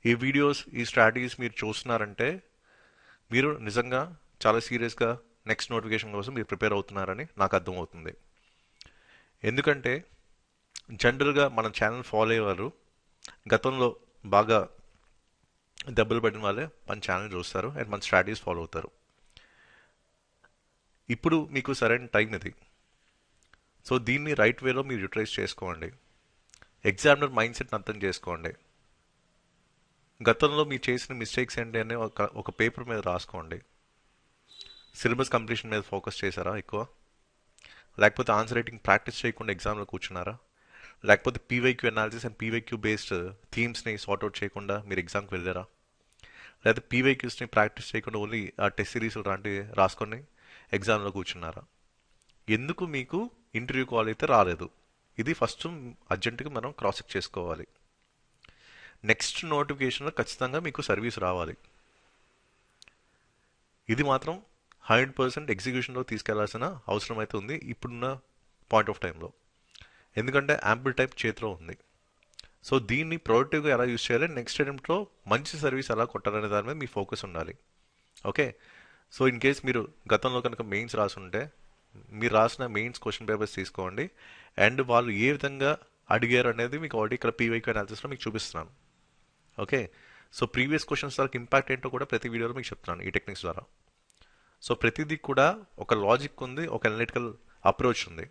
ఈ వీడియోస్, ఈ స్ట్రాటజీస్ మీరు చూస్తున్నారంటే మీరు నిజంగా చాలా సీరియస్గా నెక్స్ట్ నోటిఫికేషన్ కోసం మీరు ప్రిపేర్ అవుతున్నారని నాకు అర్థమవుతుంది. ఎందుకంటే జనరల్గా మన ఛానల్ ఫాలో అయ్యేవారు గతంలో బాగా దెబ్బలు పడిన వాళ్ళే మన ఛానల్ చూస్తారు అండ్ మన స్ట్రాటజీస్ ఫాలో అవుతారు. ఇప్పుడు మీకు సరైన టైం ఇది. సో దీన్ని రైట్ వేలో మీరు యూటిలైజ్ చేసుకోండి. ఎగ్జామినర్ మైండ్ సెట్ని అర్థం చేసుకోండి. గతంలో మీరు చేసిన మిస్టేక్స్ ఏంటి అని ఒక పేపర్ మీద రాసుకోండి. సిలబస్ కంప్లీషన్ మీద ఫోకస్ చేశారా ఎక్కువ? లేకపోతే ఆన్సర్ రైటింగ్ ప్రాక్టీస్ చేయకుండా ఎగ్జామ్లో కూర్చున్నారా? లేకపోతే PYQ analysis and PYQ based థీమ్స్ని సార్ట్అవుట్ చేయకుండా మీరు ఎగ్జామ్కి వెళ్ళారా? లేకపోతే పీవైక్యూస్ని ప్రాక్టీస్ చేయకుండా ఓన్లీ ఆ టెస్ట్ సిరీస్ లాంటివి రాసుకొని ఎగ్జామ్లో కూర్చున్నారా? ఎందుకు మీకు ఇంటర్వ్యూ కాల్ అయితే రాలేదు? ఇది ఫస్ట్ అర్జెంటుగా మనం క్రాస్ చెక్ చేసుకోవాలి. నెక్స్ట్ నోటిఫికేషన్లో ఖచ్చితంగా మీకు సర్వీస్ రావాలి. ఇది మాత్రం 100% ఎగ్జిక్యూషన్లో తీసుకెళ్లాల్సిన అవసరం అయితే ఉంది ఇప్పుడున్న పాయింట్ ఆఫ్ టైంలో. ఎందుకంటే యాంపుల్ టైప్ చేతిలో ఉంది. సో దీన్ని ప్రొడక్టివ్గా ఎలా యూజ్ చేయాలి, నెక్స్ట్ అటెంప్ట్లో మంచి సర్వీస్ ఎలా కొట్టాలనే దాని మీద మీ ఫోకస్ ఉండాలి. ఓకే. సో ఇన్ కేస్ మీరు గతంలో కనుక మెయిన్స్ రాసుంటే మీరు రాసిన మెయిన్స్ క్వశ్చన్ పేపర్స్ తీసుకోండి అండ్ వాళ్ళు ఏ విధంగా అడిగారు అనేది మీకు ఆల్రెడీ ఇక్కడ పీవైక్యూ అనాలిసిస్లో మీకు చూపిస్తున్నాను. ఓకే. సో ప్రీవియస్ క్వశ్చన్స్ ద్వారా ఇంపాక్ట్ ఏంటో కూడా ప్రతి వీడియోలో మీకు చెప్తున్నాను ఈ టెక్నిక్స్ ద్వారా. సో ప్రతిదీ కూడా ఒక లాజిక్ ఉంది, ఒక అనలిటికల్ అప్రోచ్ ఉంది.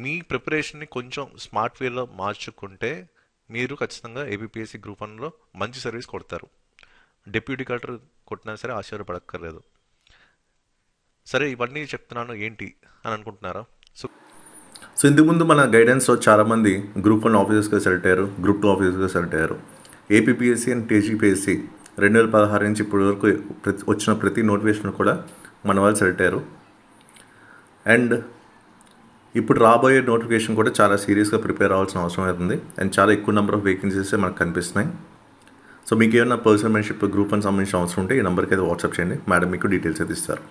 మీ ప్రిపరేషన్ని కొంచెం స్మార్ట్ వేలో మార్చుకుంటే మీరు ఖచ్చితంగా ఏబిపిఎస్సి గ్రూప్ 1లో మంచి సర్వీస్ కొడతారు. డెప్యూటీ కలెక్టర్ కొట్టినా సరే ఆశ్చర్యపడక్కర్లేదు. సరే ఇవన్నీ చెప్తున్నాను ఏంటి అని అనుకుంటున్నారా? సో ఇంతకుముందు మన గైడెన్స్లో చాలామంది గ్రూప్ 1 ఆఫీసర్స్గా సెలెక్ట్ అయ్యారు, గ్రూప్ 2 ఆఫీసర్స్గా సెలెక్ట్ అయ్యారు. ఏపీపీఎస్సీ అండ్ టీజీపీఎస్సీ 2016 నుంచి ఇప్పటి వరకు వచ్చిన ప్రతి నోటిఫికేషన్ కూడా మన వాళ్ళు సెలెక్ట్ అయ్యారు. అండ్ ఇప్పుడు రాబోయే నోటిఫికేషన్ కూడా చాలా సీరియస్గా ప్రిపేర్ అవ్వాల్సిన అవసరం అవుతుంది. అండ్ చాలా ఎక్కువ నెంబర్ ఆఫ్ వేకెన్సీస్ మనకు కనిపిస్తున్నాయి. సో మీకు ఏమైనా పర్సనల్ మెంబర్షిప్ గ్రూప్ 1 సంబంధించిన అవసరం ఉంటే ఈ నెంబర్కి అయితే వాట్సాప్ చేయండి, మేడం మీకు డీటెయిల్స్ అయితే ఇస్తారు.